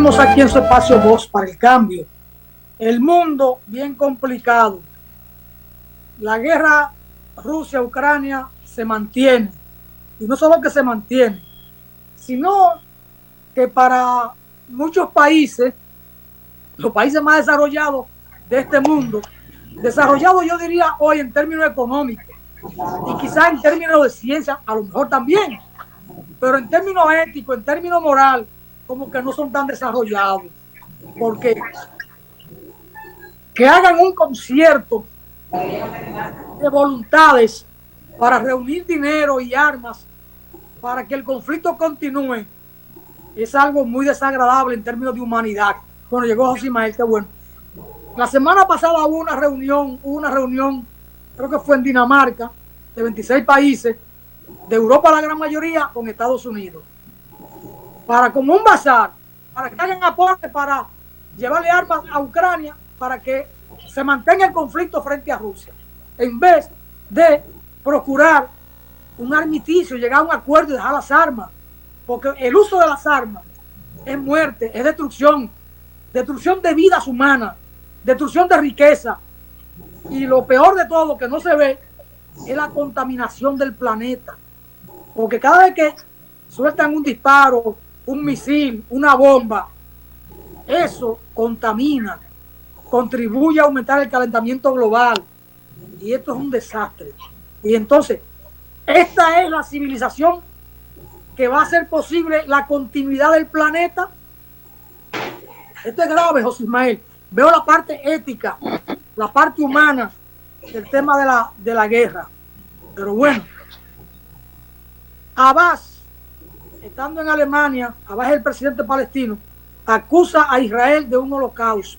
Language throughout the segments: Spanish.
Seguimos aquí en su espacio Voz para el Cambio. El mundo bien complicado. La guerra Rusia-Ucrania se mantiene. Y no solo que se mantiene, sino que para muchos países, los países más desarrollados de este mundo, desarrollados yo diría hoy en términos económicos y quizás en términos de ciencia, a lo mejor también, pero en términos éticos, en términos moral, como que no son tan desarrollados, porque que hagan un concierto de voluntades para reunir dinero y armas para que el conflicto continúe es algo muy desagradable en términos de humanidad. Bueno, llegó José Ismael, qué bueno. La semana pasada hubo una reunión, creo que fue en Dinamarca, de 26 países, de Europa la gran mayoría, con Estados Unidos, para como un bazar, para que hagan aportes para llevarle armas a Ucrania, para que se mantenga el conflicto frente a Rusia, en vez de procurar un armisticio, llegar a un acuerdo y dejar las armas, porque el uso de las armas es muerte, es destrucción de vidas humanas, destrucción de riqueza, y lo peor de todo que no se ve es la contaminación del planeta, porque cada vez que sueltan un disparo, un misil, una bomba, eso contamina, contribuye a aumentar el calentamiento global, y esto es un desastre. Y entonces, esta es la civilización que va a hacer posible la continuidad del planeta. Esto es grave, José Ismael. Veo la parte ética, la parte humana del tema de la guerra. Pero bueno, Abbas, estando en Alemania, Abbas es el presidente palestino, acusa a Israel de un holocausto.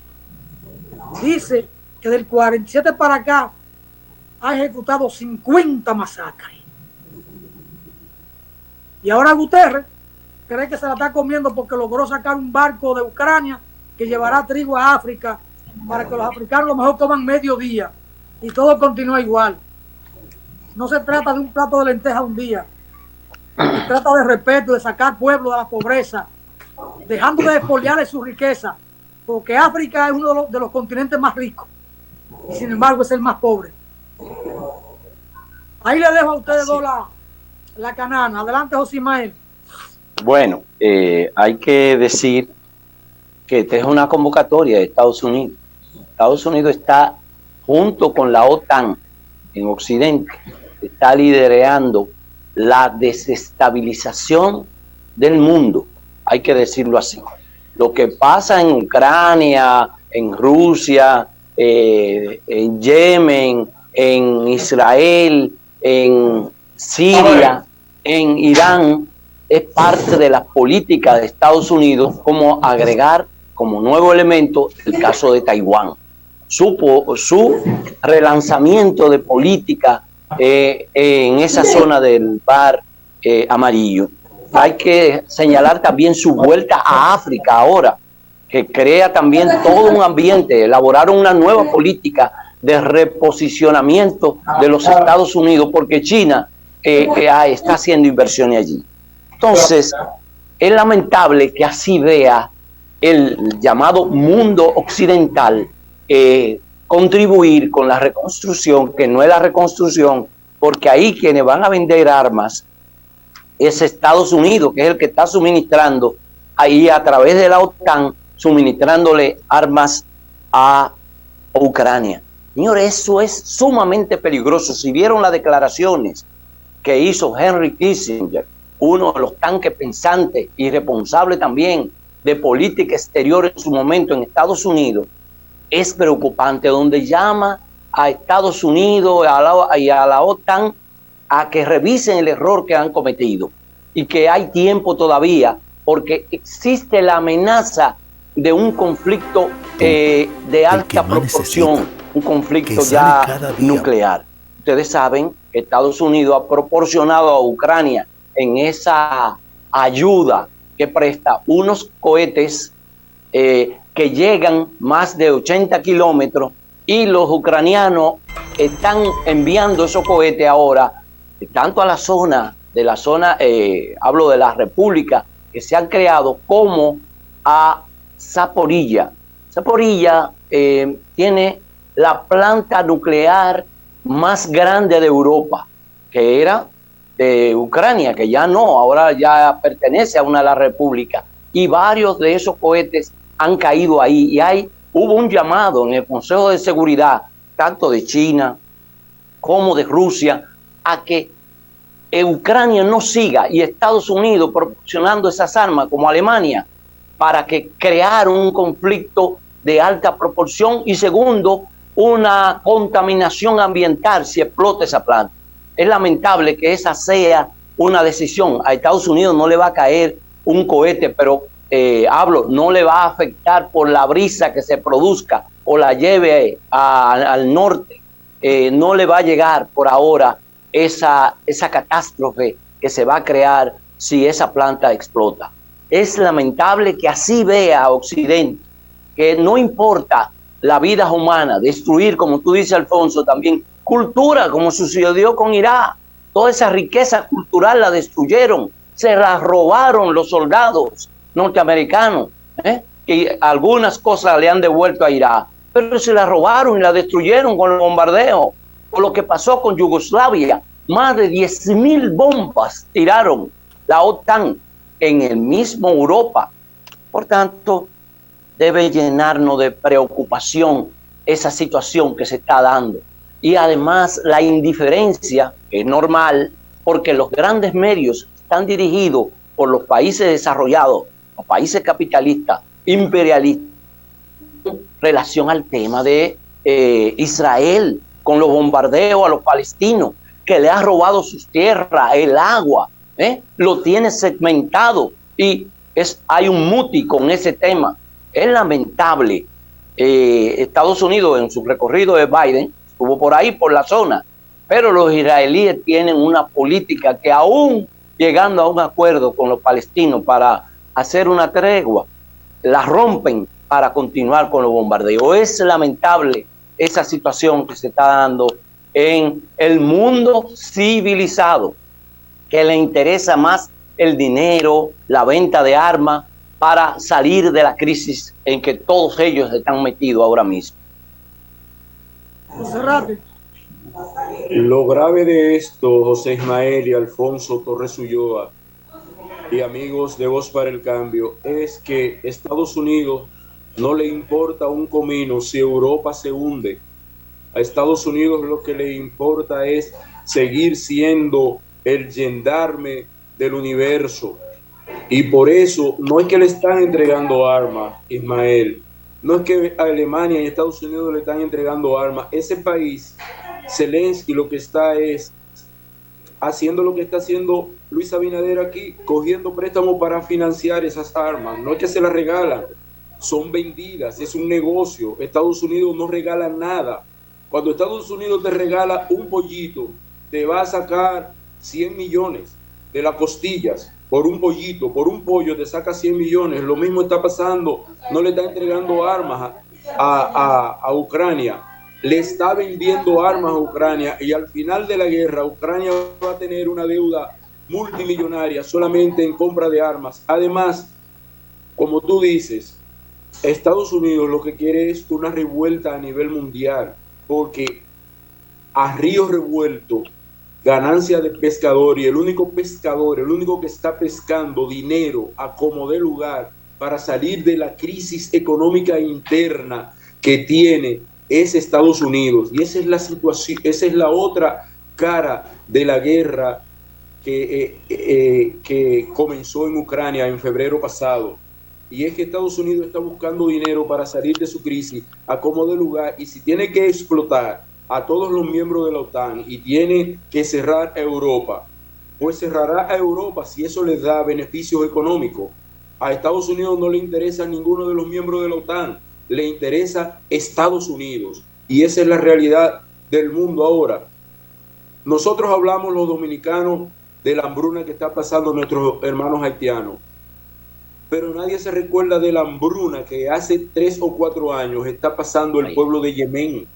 Dice que del 47 para acá ha ejecutado 50 masacres. Y ahora Guterres cree que se la está comiendo porque logró sacar un barco de Ucrania que llevará trigo a África para que los africanos a lo mejor coman medio día y todo continúa igual. No se trata de un plato de lentejas un día. Se trata de respeto, de sacar pueblos de la pobreza, dejando de expoliarle su riqueza, porque África es uno de los continentes más ricos y sin embargo es el más pobre. Ahí le dejo a ustedes dos la canana. Adelante, José Ismael. Bueno, hay que decir que esta es una convocatoria de Estados Unidos. Estados Unidos está junto con la OTAN en Occidente, está liderando la desestabilización del mundo, hay que decirlo así. Lo que pasa en Ucrania, en Rusia, en Yemen, en Israel, en Siria, en Irán, es parte de las políticas de Estados Unidos, como agregar como nuevo elemento el caso de Taiwán. Su relanzamiento de política en esa zona del Mar Amarillo. Hay que señalar también su vuelta a África ahora, que crea también todo un ambiente. Elaboraron una nueva política de reposicionamiento de los Estados Unidos, porque China está haciendo inversiones allí. Entonces, es lamentable que así vea el llamado mundo occidental contribuir con la reconstrucción, que no es la reconstrucción, porque ahí quienes van a vender armas es Estados Unidos, que es el que está suministrando ahí a través de la OTAN, suministrándole armas a Ucrania. Señores, eso es sumamente peligroso. Si vieron las declaraciones que hizo Henry Kissinger, uno de los tanques pensantes y responsable también de política exterior en su momento en Estados Unidos, es preocupante, donde llama a Estados Unidos y a la OTAN a que revisen el error que han cometido y que hay tiempo todavía, porque existe la amenaza de un conflicto de alta proporción, un conflicto ya nuclear. Ustedes saben que Estados Unidos ha proporcionado a Ucrania en esa ayuda que presta unos cohetes que llegan más de 80 kilómetros, y los ucranianos están enviando esos cohetes ahora tanto a la zona, hablo de la república que se han creado, como a Zaporilla. Zaporilla tiene la planta nuclear más grande de Europa, que era de Ucrania, que ya no, ahora ya pertenece a una de las repúblicas, y varios de esos cohetes han caído ahí, y hubo un llamado en el Consejo de Seguridad, tanto de China como de Rusia, a que Ucrania no siga, y Estados Unidos proporcionando esas armas, como Alemania, para que crear un conflicto de alta proporción, y segundo, una contaminación ambiental si explota esa planta. Es lamentable que esa sea una decisión. A Estados Unidos no le va a caer un cohete, pero no le va a afectar por la brisa que se produzca o la lleve al norte. No le va a llegar por ahora esa catástrofe que se va a crear si esa planta explota. Es lamentable que así vea Occidente, que no importa la vida humana, destruir, como tú dices, Alfonso, también cultura, como sucedió con Irak. Toda esa riqueza cultural la destruyeron, se la robaron los soldados norteamericanos, y algunas cosas le han devuelto a Irak, pero se la robaron y la destruyeron con los bombardeos. O lo que pasó con Yugoslavia, más de 10.000 bombas tiraron la OTAN en el mismo Europa. Por tanto, debe llenarnos de preocupación esa situación que se está dando. Y además la indiferencia, que es normal, porque los grandes medios están dirigidos por los países desarrollados, los países capitalistas, imperialistas, en relación al tema de Israel, con los bombardeos a los palestinos, que le ha robado sus tierras, el agua, lo tiene segmentado, y hay un muti con ese tema. Es lamentable. Estados Unidos, en su recorrido de Biden, estuvo por ahí, por la zona, pero los israelíes tienen una política que, aún llegando a un acuerdo con los palestinos para hacer una tregua, la rompen para continuar con los bombardeos. Es lamentable esa situación que se está dando en el mundo civilizado, que le interesa más el dinero, la venta de armas, para salir de la crisis en que todos ellos están metidos ahora mismo. Lo grave de esto, José Ismael y Alfonso Torres Ulloa y amigos de Voz para el Cambio, es que Estados Unidos no le importa un comino si Europa se hunde. A Estados Unidos lo que le importa es seguir siendo el gendarme del universo. Y por eso no es que le están entregando armas, Ismael. No es que a Alemania y Estados Unidos le están entregando armas. Ese país, Zelensky, lo que está es haciendo lo que está haciendo Luis Abinader aquí, cogiendo préstamos para financiar esas armas. No es que se las regalan, son vendidas, es un negocio. Estados Unidos no regala nada. Cuando Estados Unidos te regala un pollito, te va a sacar 100 millones de las costillas. Por un pollito, por un pollo te saca 100 millones. Lo mismo está pasando. No le está entregando armas a Ucrania. Le está vendiendo armas a Ucrania, y al final de la guerra Ucrania va a tener una deuda multimillonaria solamente en compra de armas. Además, como tú dices, Estados Unidos lo que quiere es una revuelta a nivel mundial, porque a río revuelto, ganancia de pescador, y el único pescador, el único que está pescando dinero a como dé lugar para salir de la crisis económica interna que tiene, es Estados Unidos. Y esa es la situación, esa es la otra cara de la guerra que comenzó en Ucrania en febrero pasado. Y es que Estados Unidos está buscando dinero para salir de su crisis a como dé lugar, y si tiene que explotar a todos los miembros de la OTAN y tiene que cerrar a Europa, pues cerrará a Europa si eso les da beneficios económicos. A Estados Unidos no le interesa ninguno de los miembros de la OTAN, le interesa Estados Unidos, y esa es la realidad del mundo ahora. Nosotros hablamos, los dominicanos, de la hambruna que está pasando nuestros hermanos haitianos, pero nadie se recuerda de la hambruna que hace 3 o 4 años está pasando el pueblo de Yemen,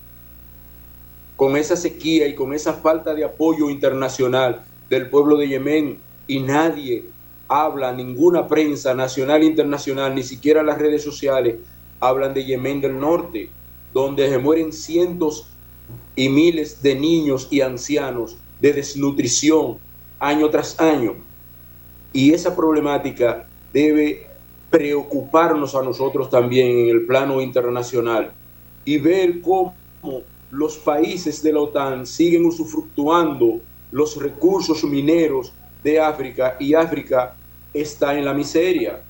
con esa sequía y con esa falta de apoyo internacional del pueblo de Yemen, y nadie habla, ninguna prensa nacional e internacional, ni siquiera las redes sociales, hablan de Yemen del Norte, donde se mueren cientos y miles de niños y ancianos de desnutrición año tras año. Y esa problemática debe preocuparnos a nosotros también en el plano internacional y ver cómo los países de la OTAN siguen usufructuando los recursos mineros de África, y África está en la miseria,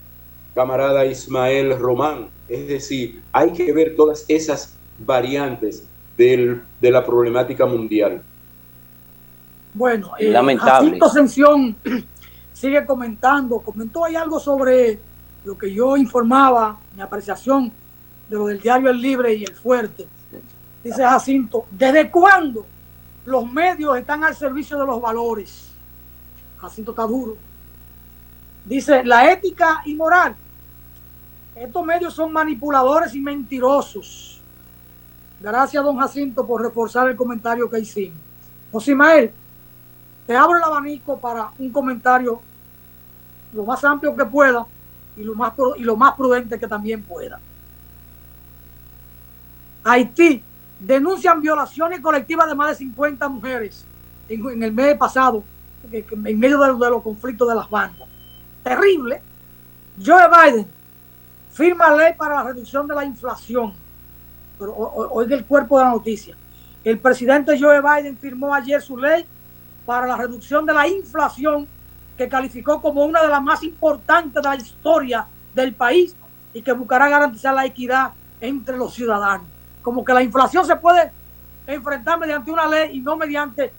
camarada Ismael Román. Es decir, hay que ver todas esas variantes de la problemática mundial. Bueno, lamentable. Jacinto Ascensión sigue comentó ahí algo sobre lo que yo informaba, mi apreciación de lo del diario El Libre y El Fuerte. Dice Jacinto, ¿desde cuándo los medios están al servicio de los valores? Jacinto está duro. Dice, la ética y moral. Estos medios son manipuladores y mentirosos. Gracias, don Jacinto, por reforzar el comentario que hicimos. José Ismael, te abro el abanico para un comentario lo más amplio que pueda y lo más prudente que también pueda. Haití denuncian violaciones colectivas de más de 50 mujeres en el mes pasado, en medio de los conflictos de las bandas. Terrible. Joe Biden firma ley para la reducción de la inflación. Pero oiga el cuerpo de la noticia. El presidente Joe Biden firmó ayer su ley para la reducción de la inflación, que calificó como una de las más importantes de la historia del país y que buscará garantizar la equidad entre los ciudadanos. Como que la inflación se puede enfrentar mediante una ley y no mediante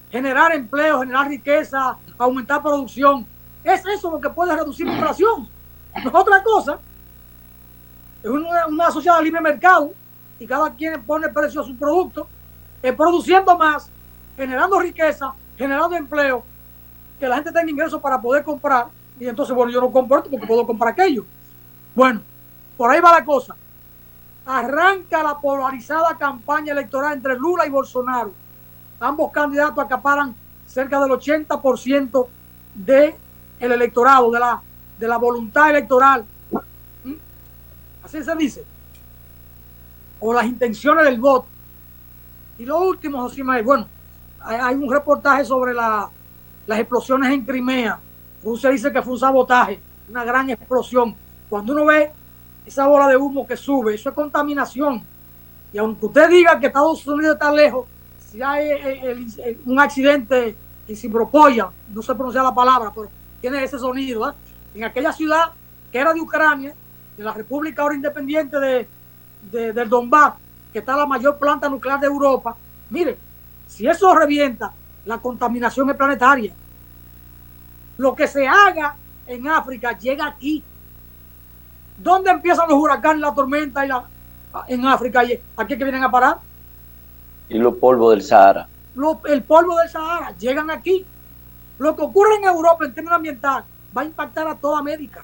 generar empleo, generar riqueza, aumentar producción. Es eso lo que puede reducir la inflación. No es otra cosa. Es una sociedad de libre mercado y cada quien pone el precio a su producto, produciendo más, generando riqueza, generando empleo, que la gente tenga ingresos para poder comprar. Y entonces, bueno, yo no compro esto porque puedo comprar aquello. Bueno, por ahí va la cosa. Arranca la polarizada campaña electoral entre Lula y Bolsonaro. Ambos candidatos acaparan cerca del 80% del electorado, de la voluntad electoral. Así se dice. O las intenciones del voto. Y lo último, José Manuel, bueno, hay un reportaje sobre las explosiones en Crimea. Rusia dice que fue un sabotaje, una gran explosión. Cuando uno ve esa bola de humo que sube, eso es contaminación. Y aunque usted diga que Estados Unidos está lejos, si hay un accidente en Simferopol, no sé pronunciar la palabra, pero tiene ese sonido, ¿eh? En aquella ciudad que era de Ucrania, de la República ahora independiente del Donbass, que está la mayor planta nuclear de Europa. Mire, si eso revienta, la contaminación es planetaria. Lo que se haga en África llega aquí. ¿Dónde empiezan los huracanes, la tormenta en África? Y aquí es que vienen a parar. Y los polvos del Sahara. El polvo del Sahara llegan aquí. Lo que ocurre en Europa en términos ambientales va a impactar a toda América,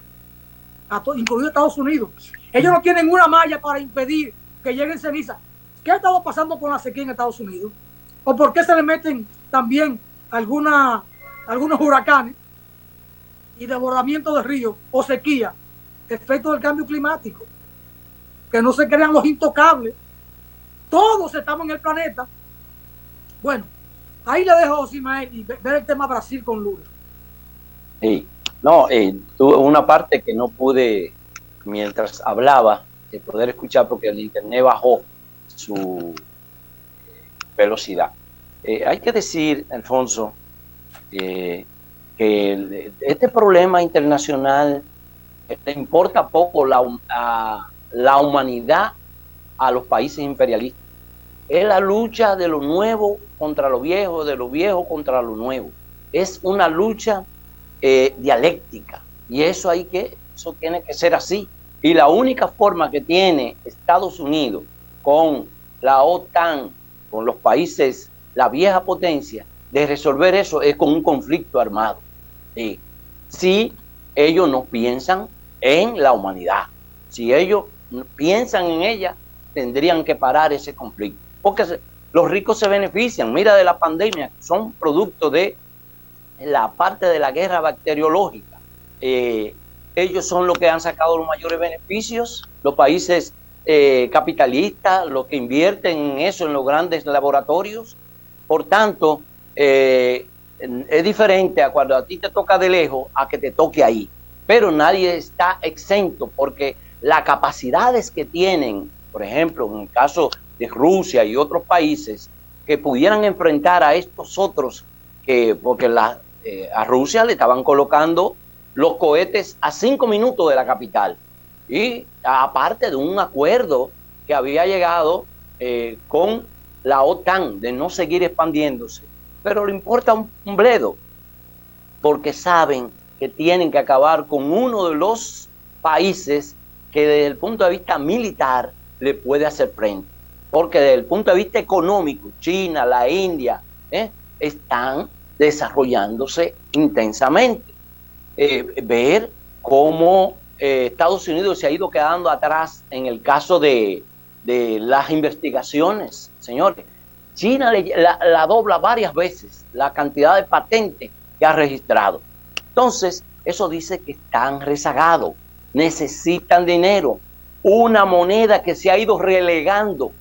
incluido Estados Unidos. Ellos no tienen una malla para impedir que lleguen cenizas. ¿Qué ha estado pasando con la sequía en Estados Unidos? ¿O por qué se le meten también algunos huracanes y desbordamiento de ríos o sequía? Efecto del cambio climático. Que no se crean los intocables. Todos estamos en el planeta. Bueno, ahí le dejo a José y ver el tema Brasil con Lula. Sí. No, tuve una parte que no pude, mientras hablaba, poder escuchar porque el internet bajó su velocidad. Hay que decir, Alfonso, que este problema internacional le importa poco la humanidad a los países imperialistas. Es la lucha de lo nuevo contra lo viejo, de lo viejo contra lo nuevo. Es una lucha dialéctica y eso tiene que ser así. Y la única forma que tiene Estados Unidos con la OTAN, con los países, la vieja potencia, de resolver eso es con un conflicto armado. ¿Sí? Si ellos no piensan en la humanidad, si ellos piensan en ella, tendrían que parar ese conflicto. Porque los ricos se benefician. Mira de la pandemia, son producto de la parte de la guerra bacteriológica. Ellos son los que han sacado los mayores beneficios, los países capitalistas, los que invierten en eso, en los grandes laboratorios. Por tanto, es diferente a cuando a ti te toca de lejos a que te toque ahí. Pero nadie está exento, porque las capacidades que tienen, por ejemplo, en el caso de Rusia y otros países, que pudieran enfrentar a estos otros, porque a Rusia le estaban colocando los cohetes a 5 minutos de la capital. Y aparte de un acuerdo que había llegado con la OTAN de no seguir expandiéndose. Pero le importa un bledo, porque saben que tienen que acabar con uno de los países que desde el punto de vista militar le puede hacer frente. Porque desde el punto de vista económico, China, la India, están desarrollándose intensamente. Ver cómo Estados Unidos se ha ido quedando atrás en el caso de las investigaciones, señores. China la dobla varias veces la cantidad de patentes que ha registrado. Entonces, eso dice que están rezagados, necesitan dinero, una moneda que se ha ido relegando,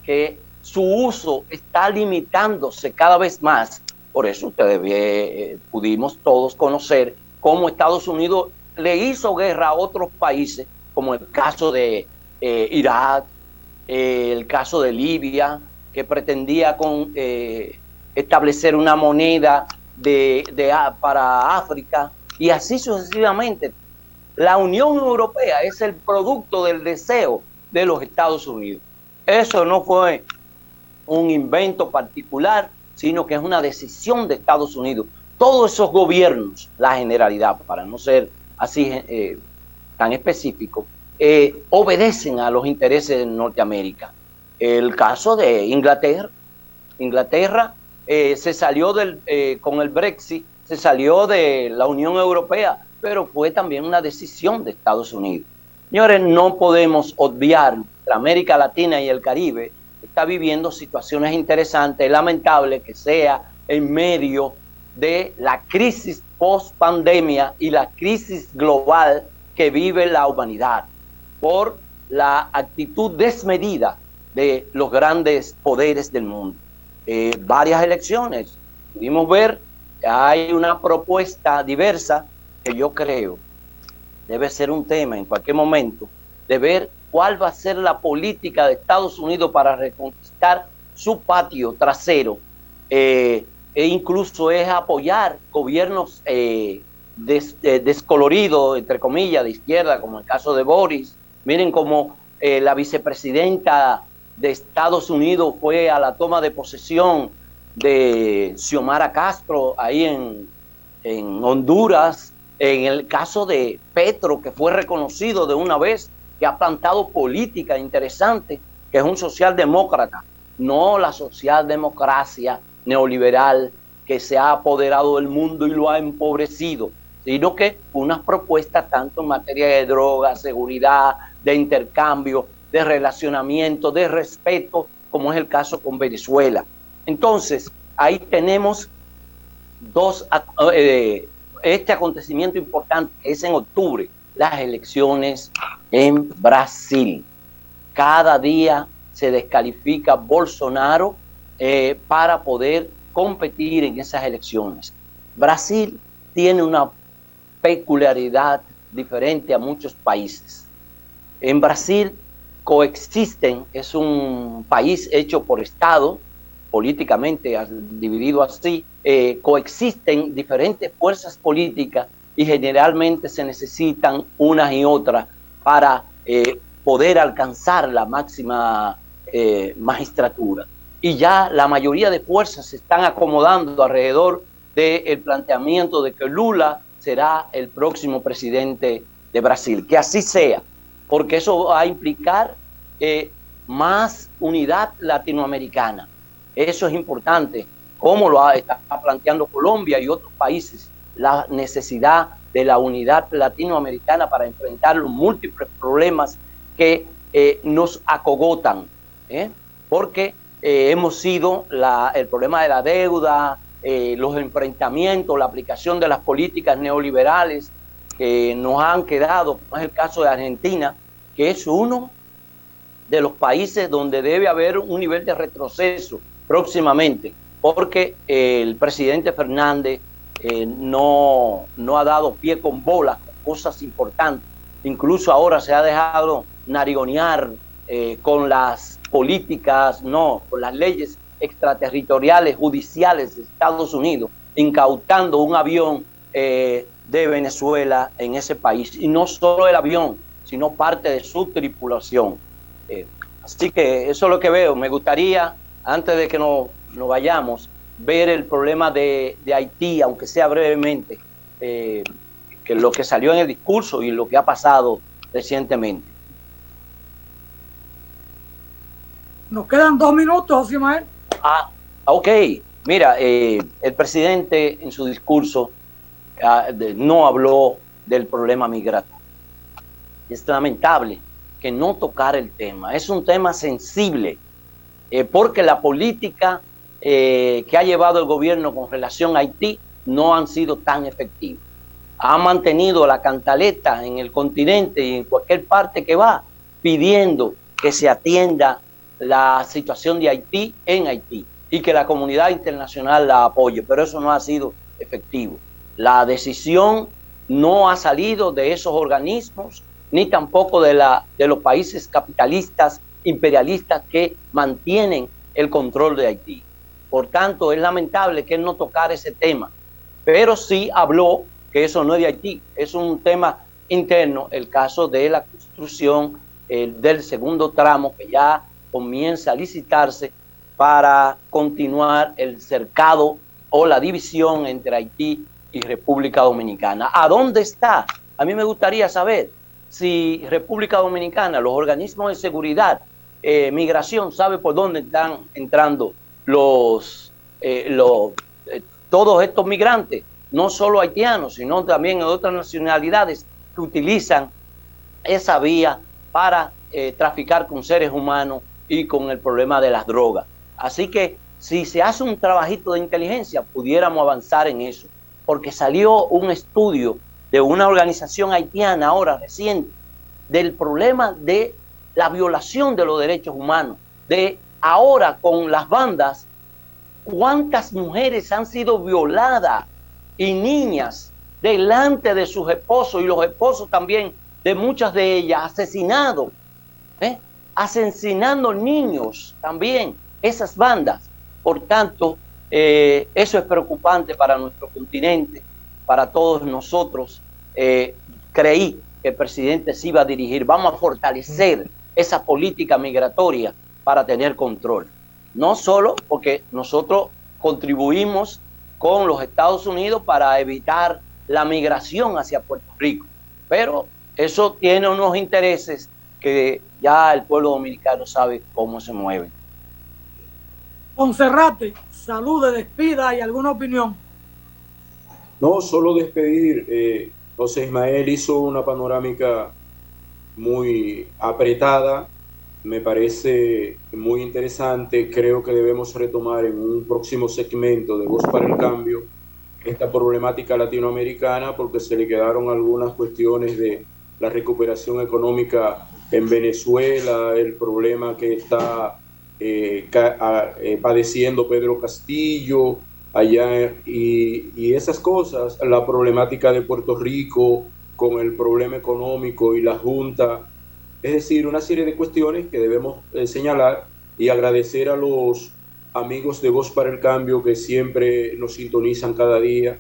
que su uso está limitándose cada vez más. Por eso ustedes pudimos todos conocer cómo Estados Unidos le hizo guerra a otros países, como el caso de Irak, el caso de Libia, que pretendía establecer una moneda para África, y así sucesivamente. La Unión Europea es el producto del deseo de los Estados Unidos. Eso no fue un invento particular, sino que es una decisión de Estados Unidos. Todos esos gobiernos, la generalidad, para no ser así tan específico, obedecen a los intereses de Norteamérica. El caso de Inglaterra. Inglaterra se salió con el Brexit, se salió de la Unión Europea, pero fue también una decisión de Estados Unidos. Señores, no podemos obviar que América Latina y el Caribe está viviendo situaciones interesantes. Es lamentable que sea en medio de la crisis post-pandemia y la crisis global que vive la humanidad por la actitud desmedida de los grandes poderes del mundo. Varias elecciones, pudimos ver, hay una propuesta diversa que yo creo debe ser un tema en cualquier momento, de ver cuál va a ser la política de Estados Unidos para reconquistar su patio trasero, e incluso es apoyar gobiernos descoloridos, entre comillas, de izquierda, como el caso de Boris. Miren cómo la vicepresidenta de Estados Unidos fue a la toma de posesión de Xiomara Castro ahí en Honduras. En el caso de Petro, que fue reconocido de una vez, que ha plantado política interesante, que es un socialdemócrata, no la socialdemocracia neoliberal que se ha apoderado del mundo y lo ha empobrecido, sino que unas propuestas tanto en materia de drogas, seguridad, de intercambio, de relacionamiento, de respeto, como es el caso con Venezuela. Entonces, ahí tenemos este acontecimiento importante, que es en octubre, las elecciones en Brasil. Cada día se descalifica Bolsonaro para poder competir en esas elecciones. Brasil tiene una peculiaridad diferente a muchos países. En Brasil coexisten, es un país hecho por Estado, políticamente dividido así, coexisten diferentes fuerzas políticas y generalmente se necesitan unas y otras para poder alcanzar la máxima magistratura. Y ya la mayoría de fuerzas se están acomodando alrededor del planteamiento de que Lula será el próximo presidente de Brasil. Que así sea, porque eso va a implicar más unidad latinoamericana. Eso es importante, como lo está planteando Colombia y otros países, la necesidad de la unidad latinoamericana para enfrentar los múltiples problemas que nos acogotan, porque hemos sido el problema de la deuda, los enfrentamientos, la aplicación de las políticas neoliberales que nos han quedado, como es el caso de Argentina, que es uno de los países donde debe haber un nivel de retroceso próximamente, porque el presidente Fernández no ha dado pie con bola con cosas importantes. Incluso ahora se ha dejado narigonear con las políticas, con las leyes extraterritoriales judiciales de Estados Unidos, incautando un avión de Venezuela en ese país. Y no solo el avión, sino parte de su tripulación. Así que eso es lo que veo. Me gustaría, antes de que nos vayamos, ver el problema de Haití, aunque sea brevemente, que lo que salió en el discurso y lo que ha pasado recientemente. Nos quedan 2 minutos, José Ismael. Ok. Mira, el presidente en su discurso no habló del problema migratorio. Es lamentable que no tocara el tema. Es un tema sensible, porque la política que ha llevado el gobierno con relación a Haití no han sido tan efectivas. Ha mantenido la cantaleta en el continente y en cualquier parte que va, pidiendo que se atienda la situación de Haití en Haití y que la comunidad internacional la apoye, pero eso no ha sido efectivo. La decisión no ha salido de esos organismos, ni tampoco de los países capitalistas, imperialistas que mantienen el control de Haití. Por tanto, es lamentable que él no tocara ese tema, pero sí habló que eso no es de Haití, es un tema interno, el caso de la construcción del segundo tramo que ya comienza a licitarse para continuar el cercado o la división entre Haití y República Dominicana. ¿A dónde está? A mí me gustaría saber si República Dominicana, los organismos de seguridad, migración, sabe por dónde están entrando todos estos migrantes, no solo haitianos, sino también de otras nacionalidades que utilizan esa vía para traficar con seres humanos y con el problema de las drogas. Así que si se hace un trabajito de inteligencia, pudiéramos avanzar en eso, porque salió un estudio de una organización haitiana ahora reciente del problema de la violación de los derechos humanos, de ahora con las bandas, cuántas mujeres han sido violadas y niñas delante de sus esposos y los esposos también de muchas de ellas asesinados, asesinando niños también, esas bandas. Por tanto, eso es preocupante para nuestro continente, para todos nosotros. Creí que el presidente se iba a dirigir, vamos a fortalecer esa política migratoria para tener control. No solo porque nosotros contribuimos con los Estados Unidos para evitar la migración hacia Puerto Rico, pero eso tiene unos intereses que ya el pueblo dominicano sabe cómo se mueve. Monserrate, salude, despida y alguna opinión. No, solo despedir. José Ismael hizo una panorámica muy apretada, me parece muy interesante. Creo que debemos retomar en un próximo segmento de Voz para el Cambio esta problemática latinoamericana, porque se le quedaron algunas cuestiones de la recuperación económica en Venezuela, el problema que está padeciendo Pedro Castillo allá y esas cosas, la problemática de Puerto Rico con el problema económico y la Junta, es decir, una serie de cuestiones que debemos señalar y agradecer a los amigos de Voz para el Cambio que siempre nos sintonizan cada día.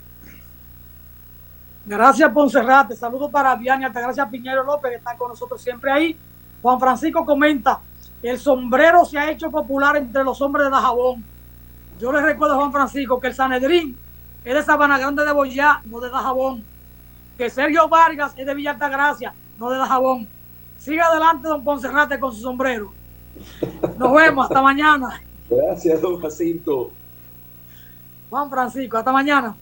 Gracias, Monserrate. Saludos para Vianney Altagracia Piñero López, que está con nosotros siempre ahí. Juan Francisco comenta: el sombrero se ha hecho popular entre los hombres de Dajabón. Yo les recuerdo a Juan Francisco que el Sanedrín es de Sabana Grande de Boyá, no de Dajabón. Que Sergio Vargas es de Villa Altagracia, no de Dajabón. Siga adelante, don Monserrate, con su sombrero. Nos vemos, hasta mañana. Gracias, don Jacinto. Juan Francisco, hasta mañana.